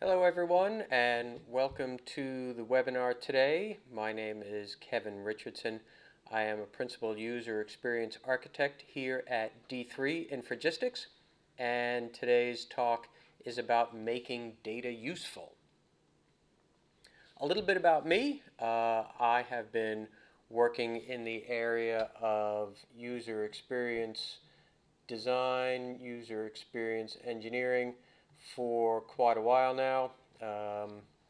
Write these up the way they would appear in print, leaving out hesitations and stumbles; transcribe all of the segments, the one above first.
Hello everyone and welcome to the webinar today. My name is Kevin Richardson. I am a Principal User Experience Architect here at D3 Infragistics, and today's talk is about making data useful. A little bit about me. I have been working in the area of user experience design, user experience engineering for quite a while now,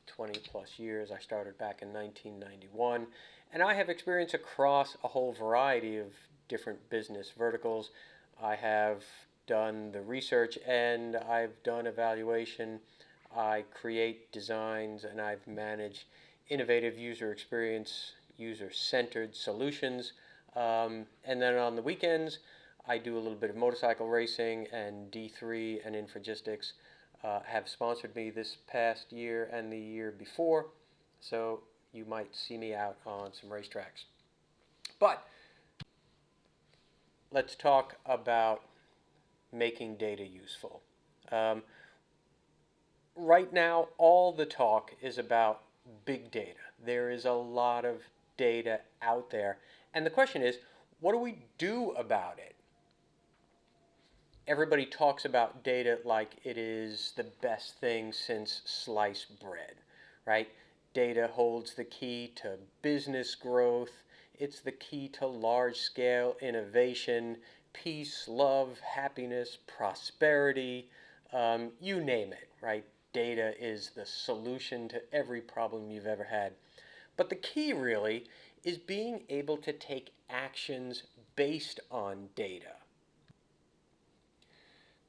20 plus years. I started back in 1991, and I have experience across a whole variety of different business verticals. I have done the research and I've done evaluation. I create designs and I've managed innovative user experience, user-centered solutions. And then on the weekends, I do a little bit of motorcycle racing, and D3 and Infragistics have sponsored me this past year and the year before, so you might see me out on some racetracks. But let's talk about making data useful. Right now, all the talk is about big data. There is a lot of data out there, and the question is, what do we do about it? Everybody talks about data like it is the best thing since sliced bread, right? Data holds the key to business growth. It's the key to large-scale innovation, peace, love, happiness, prosperity, you name it, right? Data is the solution to every problem you've ever had. But the key really is being able to take actions based on data.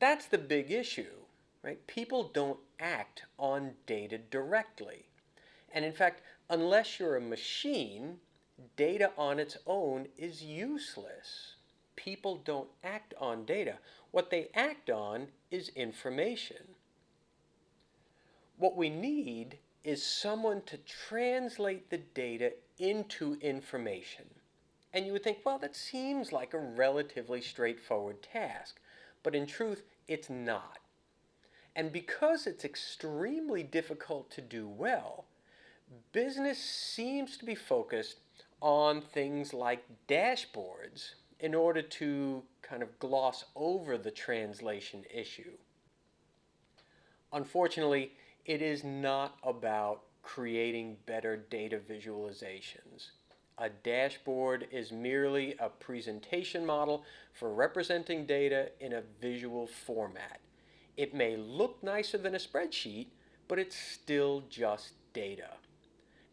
That's the big issue, right? People don't act on data directly. And in fact, unless you're a machine, data on its own is useless. People don't act on data. What they act on is information. What we need is someone to translate the data into information. And you would think, well, that seems like a relatively straightforward task. But in truth, it's not. And because it's extremely difficult to do well, business seems to be focused on things like dashboards in order to kind of gloss over the translation issue. Unfortunately, it is not about creating better data visualizations. A dashboard is merely a presentation model for representing data in a visual format. It may look nicer than a spreadsheet, but it's still just data.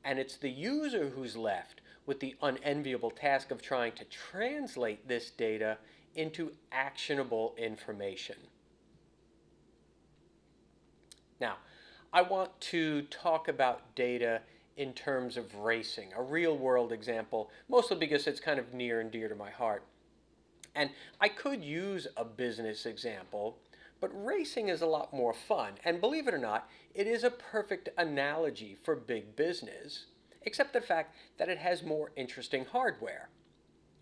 And it's the user who's left with the unenviable task of trying to translate this data into actionable information. Now, I want to talk about data in terms of racing, a real world example, mostly because it's kind of near and dear to my heart. And I could use a business example, but racing is a lot more fun. And believe it or not, it is a perfect analogy for big business, except the fact that it has more interesting hardware.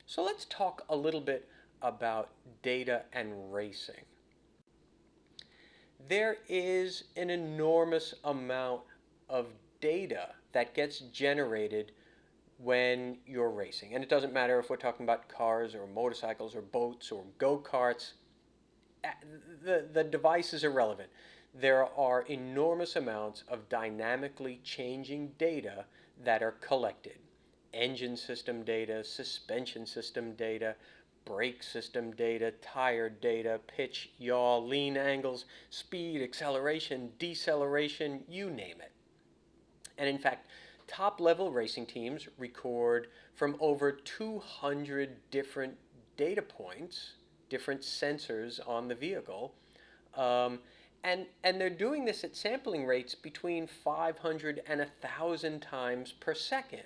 So let's talk a little bit about data and racing. There is an enormous amount of data that gets generated when you're racing. And it doesn't matter if we're talking about cars or motorcycles or boats or go-karts. The device is irrelevant. There are enormous amounts of dynamically changing data that are collected. Engine system data, suspension system data, brake system data, tire data, pitch, yaw, lean angles, speed, acceleration, deceleration, you name it. And in fact, top-level racing teams record from over 200 different data points, different sensors on the vehicle, and they're doing this at sampling rates between 500 and 1,000 times per second.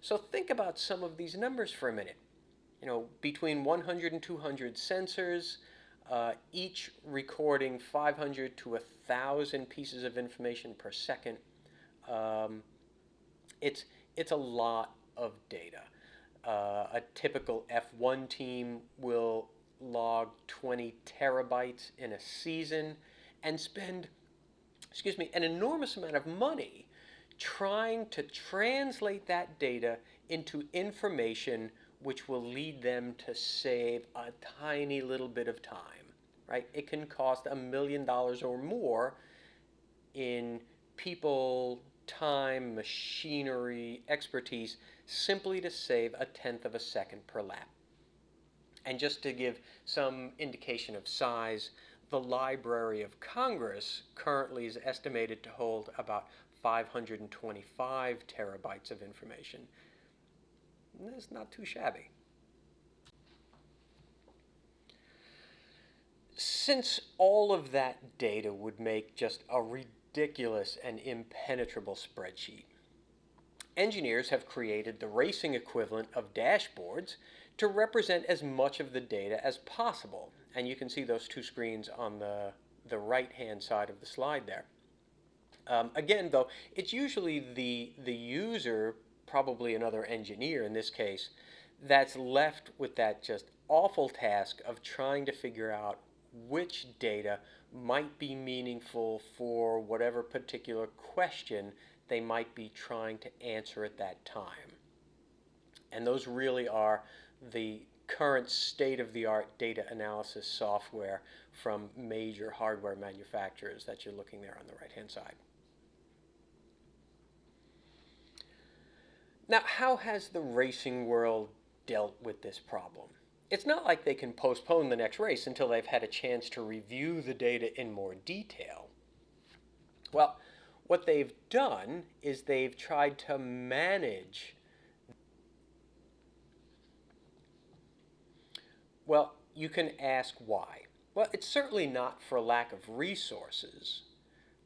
So think about some of these numbers for a minute. Between 100 and 200 sensors, each recording 500 to 1,000 pieces of information per second. It's a lot of data. A typical F1 team will log 20 terabytes in a season and spend an enormous amount of money trying to translate that data into information which will lead them to save a tiny little bit of time, right? It can cost $1 million or more in people, time, machinery, expertise, simply to save a tenth of a second per lap. And just to give some indication of size, the Library of Congress currently is estimated to hold about 525 terabytes of information. That's not too shabby. Since all of that data would make just a ridiculous and impenetrable spreadsheet, engineers have created the racing equivalent of dashboards to represent as much of the data as possible. And you can see those two screens on the right-hand side of the slide there. Again, though, it's usually the user, probably another engineer in this case, that's left with that just awful task of trying to figure out which data might be meaningful for whatever particular question they might be trying to answer at that time. And those really are the current state-of-the-art data analysis software from major hardware manufacturers that you're looking there on the right-hand side. Now, how has the racing world dealt with this problem? It's not like they can postpone the next race until they've had a chance to review the data in more detail. Well, what they've done is they've tried to manage. Well, you can ask why. Well, it's certainly not for lack of resources.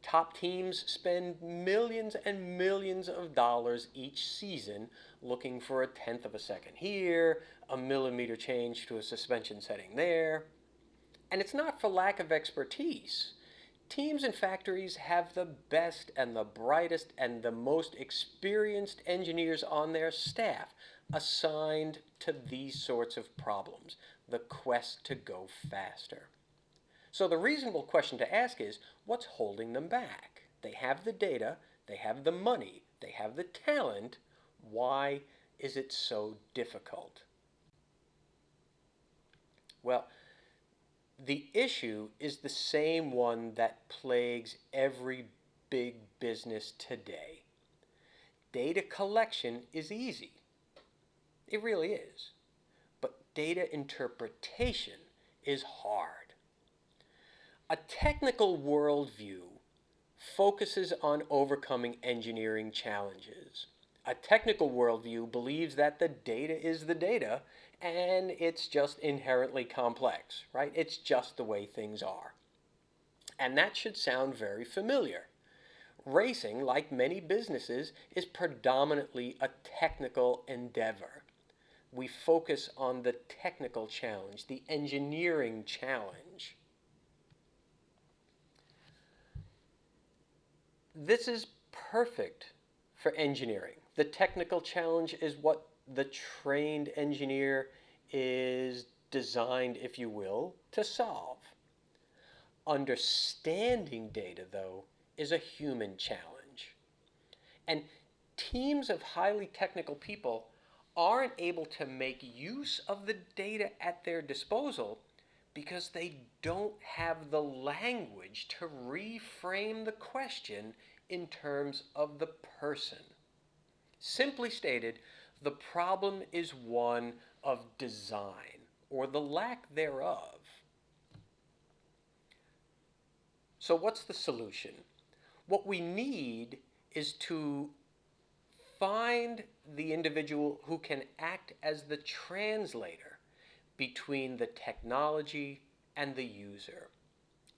Top teams spend millions and millions of dollars each season looking for a tenth of a second here, a millimeter change to a suspension setting there. And it's not for lack of expertise. Teams and factories have the best and the brightest and the most experienced engineers on their staff assigned to these sorts of problems, the quest to go faster. So the reasonable question to ask is, what's holding them back? They have the data, they have the money, they have the talent. Why is it so difficult? Well, the issue is the same one that plagues every big business today. Data collection is easy. It really is. But data interpretation is hard. A technical worldview focuses on overcoming engineering challenges. A technical worldview believes that the data is the data and it's just inherently complex, right? It's just the way things are. And that should sound very familiar. Racing, like many businesses, is predominantly a technical endeavor. We focus on the technical challenge, the engineering challenge. This is perfect for engineering. The technical challenge is what the trained engineer is designed, if you will, to solve. Understanding data, though, is a human challenge. And teams of highly technical people aren't able to make use of the data at their disposal because they don't have the language to reframe the question in terms of the person. Simply stated, the problem is one of design, or the lack thereof. So what's the solution? What we need is to find the individual who can act as the translator between the technology and the user.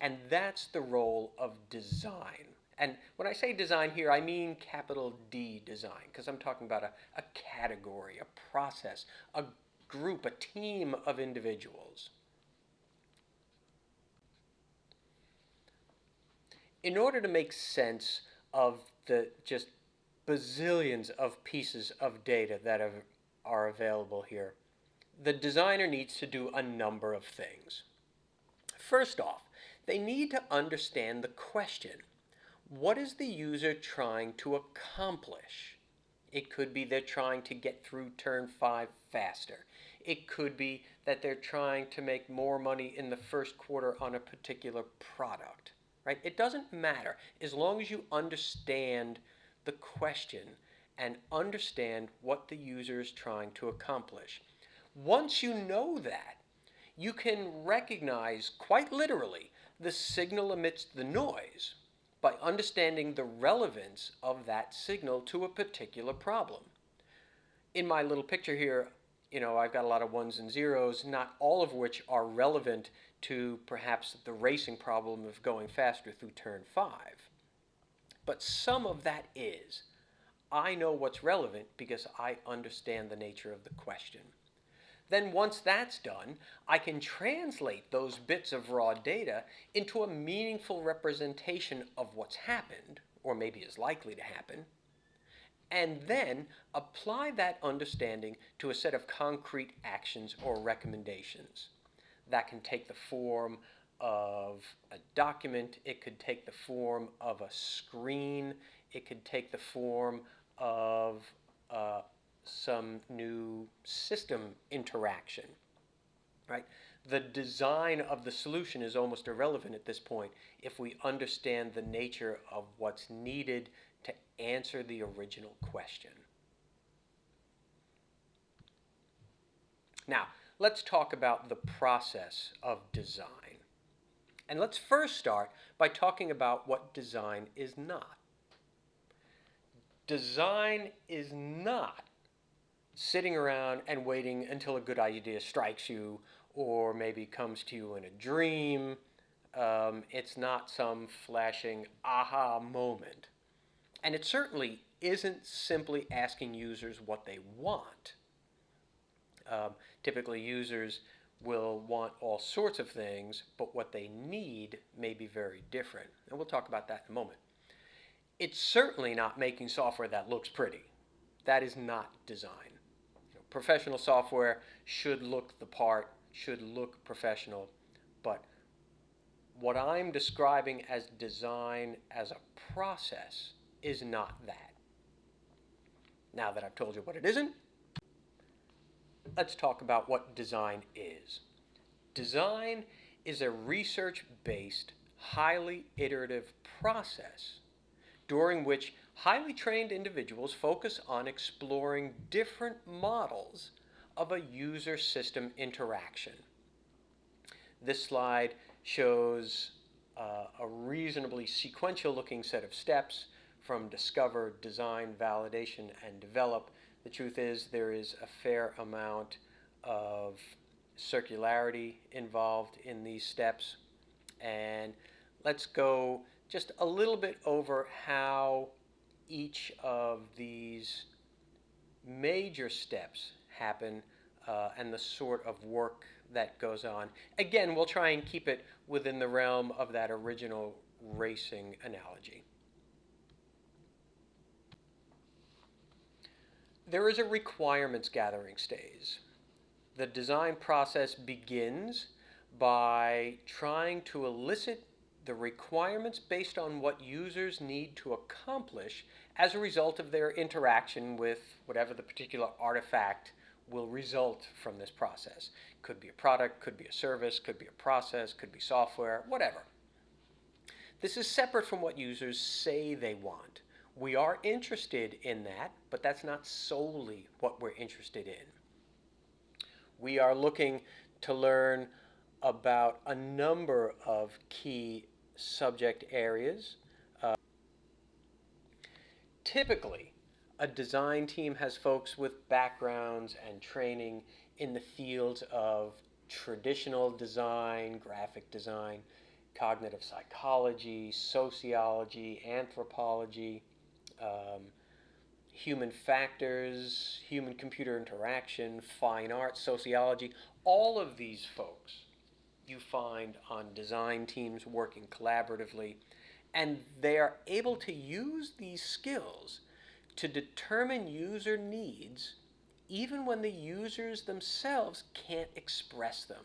And that's the role of design. And when I say design here, I mean capital D design, because I'm talking about a category, a process, a group, a team of individuals. In order to make sense of the just bazillions of pieces of data that are available here, the designer needs to do a number of things. First off, they need to understand the question. What is the user trying to accomplish? It could be they're trying to get through turn 5 faster. It could be that they're trying to make more money in the first quarter on a particular product, right? It doesn't matter as long as you understand the question and understand what the user is trying to accomplish. Once you know that, you can recognize quite literally the signal amidst the noise by understanding the relevance of that signal to a particular problem. In my little picture here, I've got a lot of ones and zeros, not all of which are relevant to perhaps the racing problem of going faster through turn 5. But some of that is. I know what's relevant because I understand the nature of the question. Then once that's done, I can translate those bits of raw data into a meaningful representation of what's happened, or maybe is likely to happen, and then apply that understanding to a set of concrete actions or recommendations. That can take the form of a document, it could take the form of a screen, it could take the form of some new system interaction, right? The design of the solution is almost irrelevant at this point if we understand the nature of what's needed to answer the original question. Now, let's talk about the process of design. And let's first start by talking about what design is not. Design is not sitting around and waiting until a good idea strikes you or maybe comes to you in a dream. It's not some flashing aha moment. And it certainly isn't simply asking users what they want. Typically, users will want all sorts of things, but what they need may be very different. And we'll talk about that in a moment. It's certainly not making software that looks pretty. That is not design. Professional software should look the part, should look professional, but what I'm describing as design as a process is not that. Now that I've told you what it isn't, let's talk about what design is. Design is a research-based, highly iterative process during which highly trained individuals focus on exploring different models of a user-system interaction. This slide shows a reasonably sequential-looking set of steps from discover, design, validation, and develop. The truth is there is a fair amount of circularity involved in these steps, and let's go just a little bit over how each of these major steps happen and the sort of work that goes on. Again, we'll try and keep it within the realm of that original racing analogy. There is a requirements gathering stage. The design process begins by trying to elicit the requirements based on what users need to accomplish as a result of their interaction with whatever the particular artifact will result from this process. Could be a product, could be a service, could be a process, could be software, whatever. This is separate from what users say they want. We are interested in that, but that's not solely what we're interested in. We are looking to learn about a number of key subject areas. Typically, a design team has folks with backgrounds and training in the fields of traditional design, graphic design, cognitive psychology, sociology, anthropology, human factors, human-computer interaction, fine arts, sociology. All of these folks you find on design teams working collaboratively, and they are able to use these skills to determine user needs even when the users themselves can't express them.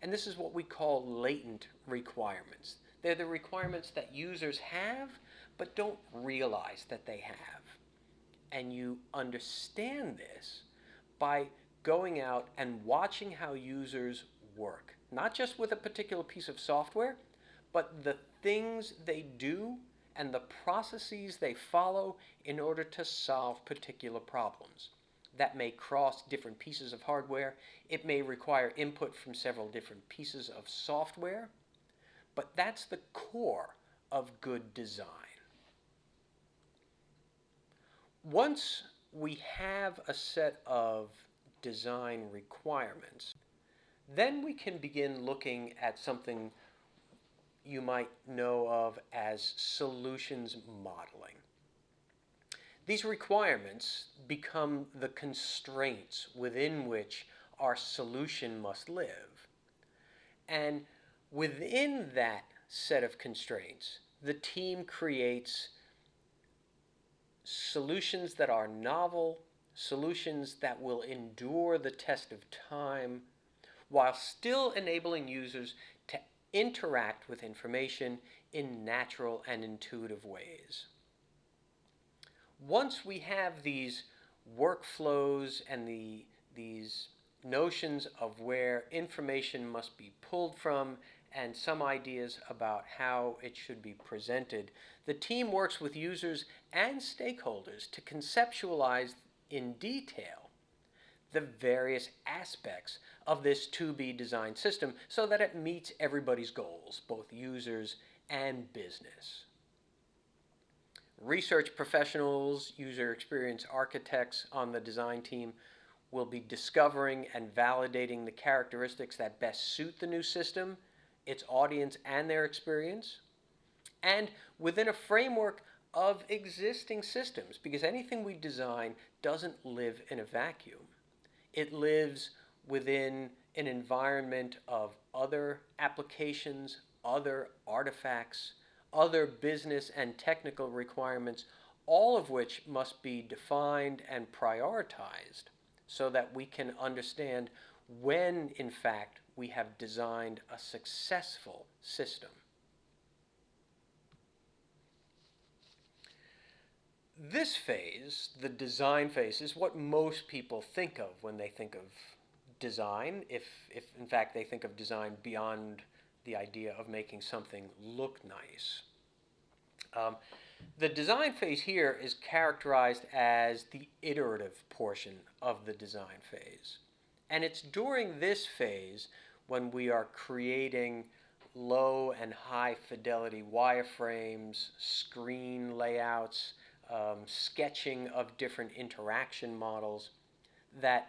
And this is what we call latent requirements. They're the requirements that users have, but don't realize that they have. And you understand this by going out and watching how users work, not just with a particular piece of software, but the things they do and the processes they follow in order to solve particular problems. That may cross different pieces of hardware. It may require input from several different pieces of software, but that's the core of good design. Once we have a set of design requirements, then we can begin looking at something you might know of as solutions modeling. These requirements become the constraints within which our solution must live. And within that set of constraints, the team creates solutions that are novel, solutions that will endure the test of time, while still enabling users to interact with information in natural and intuitive ways. Once we have these workflows and these notions of where information must be pulled from and some ideas about how it should be presented, the team works with users and stakeholders to conceptualize in detail the various aspects of this to-be designed system so that it meets everybody's goals, both users and business. Research professionals, user experience architects on the design team will be discovering and validating the characteristics that best suit the new system, its audience, and their experience, and within a framework of existing systems, because anything we design doesn't live in a vacuum. It lives within an environment of other applications, other artifacts, other business and technical requirements, all of which must be defined and prioritized so that we can understand when, in fact, we have designed a successful system. This phase, the design phase, is what most people think of when they think of design, if in fact they think of design beyond the idea of making something look nice. The design phase here is characterized as the iterative portion of the design phase. And it's during this phase when we are creating low and high fidelity wireframes, screen layouts, sketching of different interaction models, that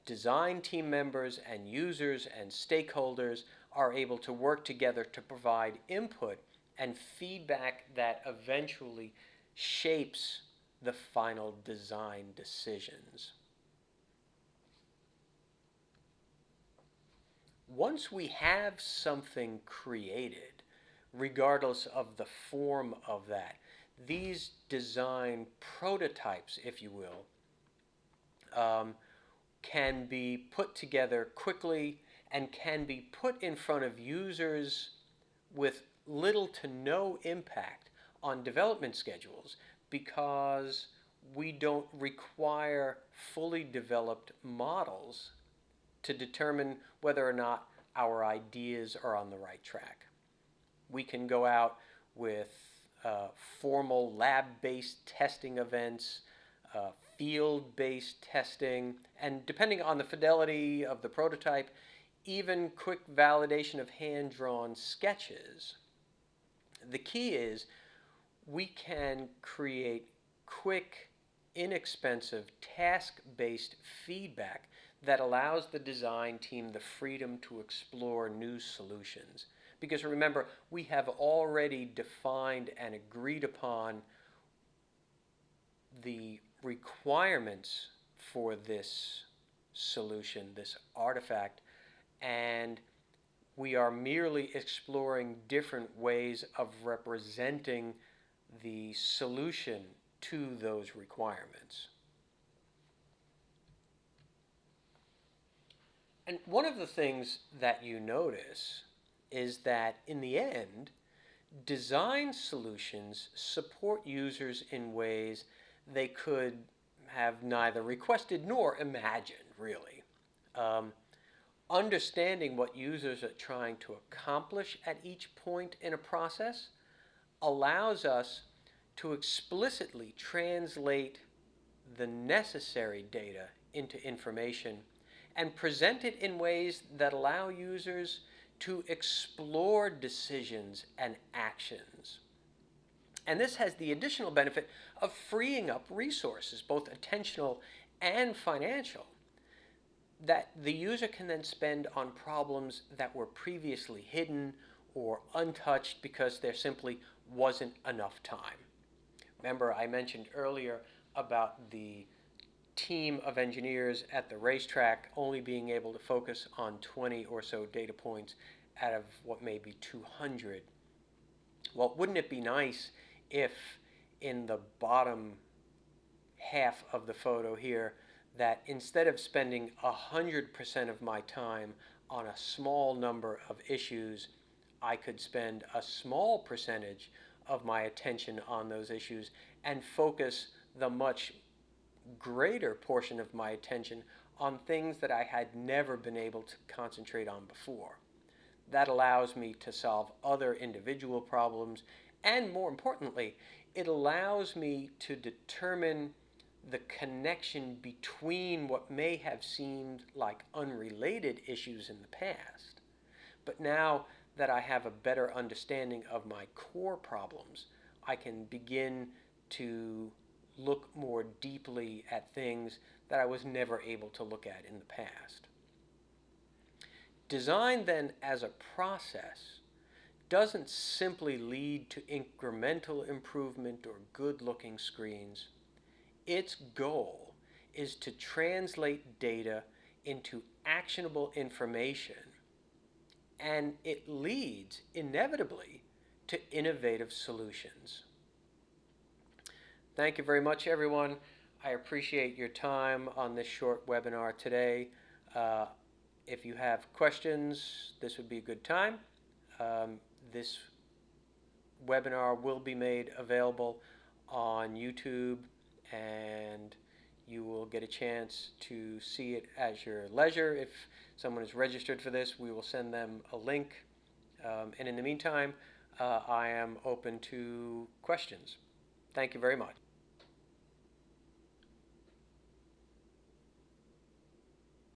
design team members and users and stakeholders are able to work together to provide input and feedback that eventually shapes the final design decisions. Once we have something created, regardless of the form of that, these design prototypes, if you will, can be put together quickly and can be put in front of users with little to no impact on development schedules, because we don't require fully developed models to determine whether or not our ideas are on the right track. We can go out with formal lab-based testing events, field-based testing, and depending on the fidelity of the prototype, even quick validation of hand-drawn sketches. The key is we can create quick, inexpensive, task-based feedback that allows the design team the freedom to explore new solutions. Because remember, we have already defined and agreed upon the requirements for this solution, this artifact, and we are merely exploring different ways of representing the solution to those requirements. And one of the things that you notice is that in the end, Design solutions support users in ways they could have neither requested nor imagined, really. Um, Understanding what users are trying to accomplish at each point in a process allows us to explicitly translate the necessary data into information and present it in ways that allow users to explore decisions and actions. And this has the additional benefit of freeing up resources, both attentional and financial, that the user can then spend on problems that were previously hidden or untouched because there simply wasn't enough time. Remember, I mentioned earlier about the team of engineers at the racetrack only being able to focus on 20 or so data points out of what may be 200. Well, wouldn't it be nice if in the bottom half of the photo here that instead of spending 100% of my time on a small number of issues, I could spend a small percentage of my attention on those issues and focus the much greater portion of my attention on things that I had never been able to concentrate on before. That allows me to solve other individual problems, and more importantly, it allows me to determine the connection between what may have seemed like unrelated issues in the past. But now that I have a better understanding of my core problems, I can begin to look more deeply at things that I was never able to look at in the past. Design then as a process doesn't simply lead to incremental improvement or good-looking screens. Its goal is to translate data into actionable information, and it leads inevitably to innovative solutions. Thank you very much, everyone. I appreciate your time on this short webinar today. If you have questions, this would be a good time. This webinar will be made available on YouTube, and you will get a chance to see it at your leisure. If someone is registered for this, we will send them a link. And in the meantime, I am open to questions. Thank you very much.